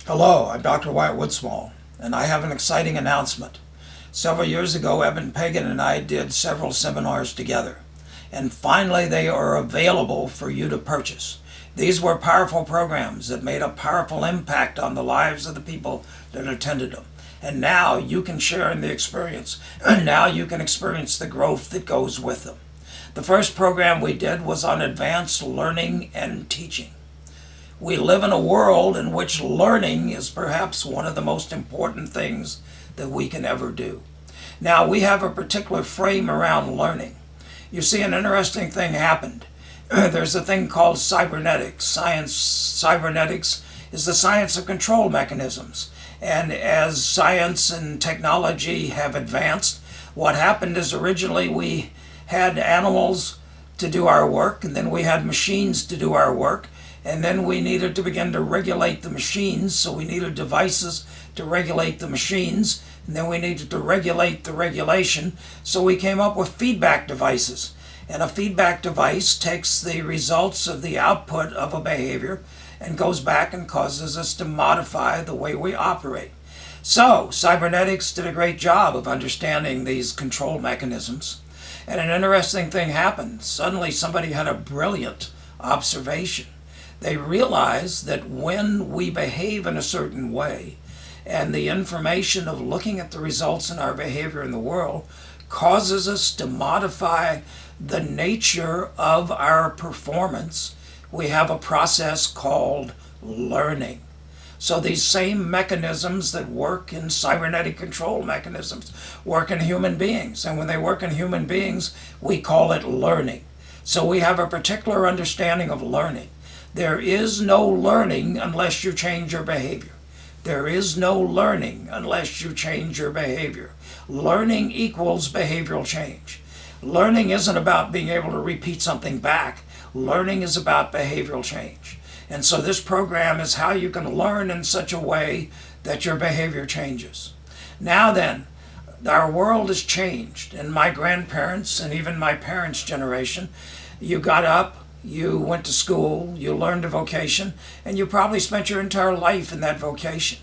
Hello, I'm Dr. Wyatt Woodsmall, and I have an exciting announcement. Several years ago, Eben Pagan and I did several seminars together, and finally they are available for you to purchase. These were powerful programs that made a powerful impact on the lives of the people that attended them. And now you can share in the experience, and now you can experience the growth that goes with them. The first program we did was on advanced learning and teaching. We live in a world in which learning is perhaps one of the most important things that we can ever do. Now, we have a particular frame around learning. You see, an interesting thing happened. There's a thing called cybernetics. Cybernetics is the science of control mechanisms. And as science and technology have advanced, what happened is originally we had animals to do our work, and then we had machines to do our work. And then we needed to begin to regulate the machines, so we needed devices to regulate the machines. And then we needed to regulate the regulation, so we came up with feedback devices. And a feedback device takes the results of the output of a behavior and goes back and causes us to modify the way we operate. So, cybernetics did a great job of understanding these control mechanisms. And an interesting thing happened. Suddenly somebody had a brilliant observation. They realize that when we behave in a certain way, and the information of looking at the results in our behavior in the world causes us to modify the nature of our performance, we have a process called learning. So these same mechanisms that work in cybernetic control mechanisms work in human beings. And when they work in human beings, we call it learning. So we have a particular understanding of learning. There is no learning unless you change your behavior. There is no learning unless you change your behavior. Learning equals behavioral change. Learning isn't about being able to repeat something back. Learning is about behavioral change. And so this program is how you can learn in such a way that your behavior changes. Now then, our world has changed. And my grandparents and even my parents' generation, you got up, you went to school, you learned a vocation, and you probably spent your entire life in that vocation.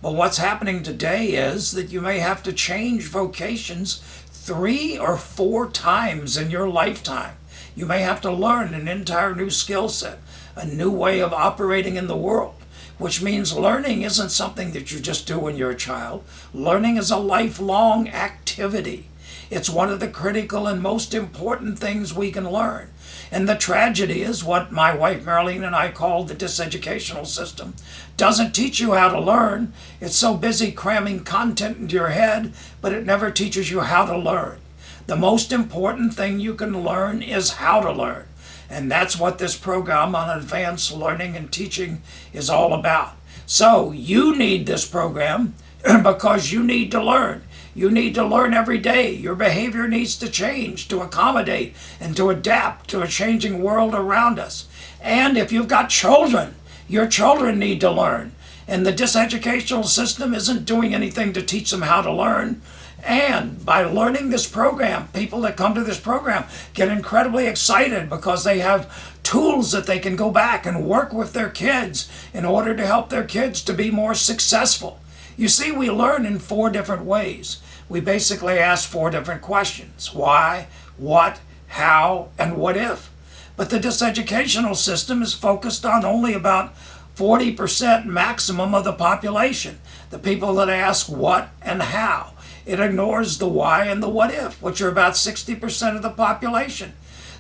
But what's happening today is that you may have to change vocations 3 or 4 times in your lifetime. You may have to learn an entire new skill set, a new way of operating in the world, which means learning isn't something that you just do when you're a child. Learning is a lifelong activity. It's one of the critical and most important things we can learn. And the tragedy is what my wife Marilyn and I call the diseducational system. Doesn't teach you how to learn. It's so busy cramming content into your head, but it never teaches you how to learn. The most important thing you can learn is how to learn. And that's what this program on advanced learning and teaching is all about. So you need this program because you need to learn. You need to learn every day. Your behavior needs to change to accommodate and to adapt to a changing world around us. And if you've got children, your children need to learn. And the diseducational system isn't doing anything to teach them how to learn. And by learning this program, people that come to this program get incredibly excited because they have tools that they can go back and work with their kids in order to help their kids to be more successful. You see, we learn in 4 different ways. We basically ask 4 different questions. Why, what, how, and what if. But the diseducational system is focused on only about 40% maximum of the population, the people that ask what and how. It ignores the why and the what if, which are about 60% of the population.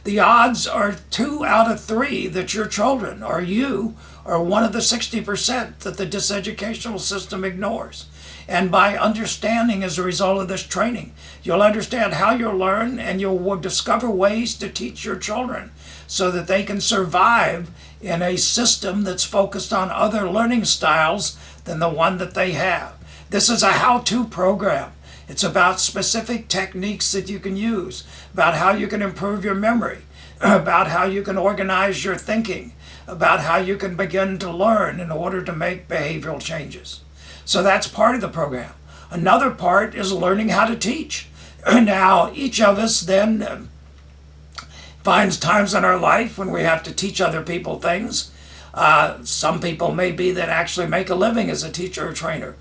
The odds are 2 out of 3 that your children or you are one of the 60% that the diseducational system ignores. And by understanding as a result of this training, you'll understand how you'll learn and you'll discover ways to teach your children so that they can survive in a system that's focused on other learning styles than the one that they have. This is a how-to program. It's about specific techniques that you can use, about how you can improve your memory, about how you can organize your thinking, about how you can begin to learn in order to make behavioral changes. So that's part of the program. Another part is learning how to teach. Now, each of us then finds times in our life when we have to teach other people things. Some people may be that actually make a living as a teacher or trainer.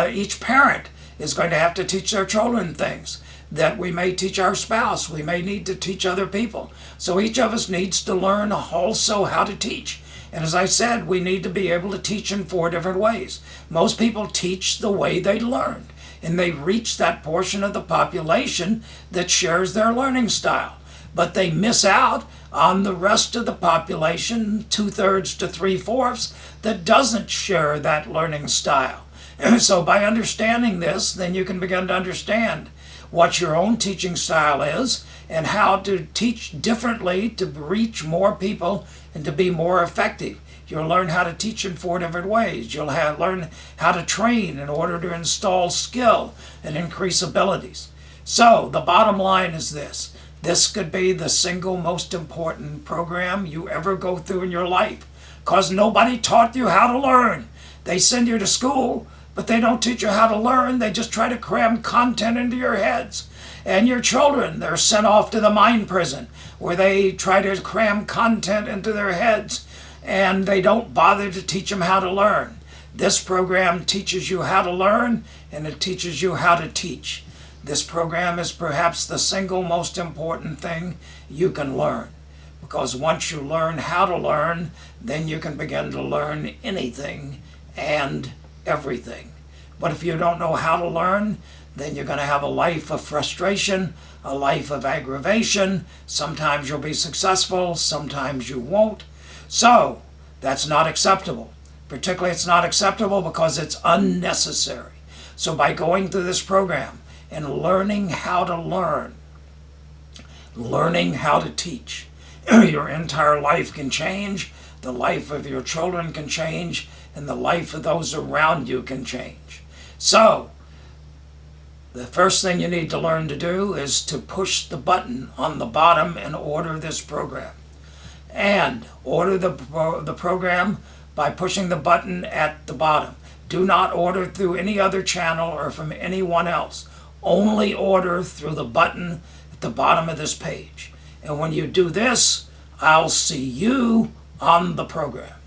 Each parent is going to have to teach their children things that we may teach our spouse. We may need to teach other people. So each of us needs to learn also how to teach. And as I said, we need to be able to teach in 4 different ways. Most people teach the way they learned, and they reach that portion of the population that shares their learning style. But they miss out on the rest of the population, 2/3 to 3/4, that doesn't share that learning style. So by understanding this, then you can begin to understand what your own teaching style is and how to teach differently to reach more people and to be more effective. You'll learn how to teach in 4 different ways. You'll learn how to train in order to install skill and increase abilities. So the bottom line is this. This could be the single most important program you ever go through in your life, because nobody taught you how to learn. They send you to school, but they don't teach you how to learn. They just try to cram content into your heads. And your children, they're sent off to the mind prison, where they try to cram content into their heads, and they don't bother to teach them how to learn. This program teaches you how to learn, and it teaches you how to teach. This program is perhaps the single most important thing you can learn, because once you learn how to learn, then you can begin to learn anything and everything. But if you don't know how to learn, then you're going to have a life of frustration, a life of aggravation. Sometimes you'll be successful, sometimes you won't. So that's not acceptable. Particularly it's not acceptable because it's unnecessary. So by going through this program and learning how to learn, learning how to teach, your entire life can change, the life of your children can change, and the life of those around you can change. So the first thing you need to learn to do is to push the button on the bottom and order this program. And order the program by pushing the button at the bottom. Do not order through any other channel or from anyone else. Only order through the button at the bottom of this page. And when you do this, I'll see you on the program.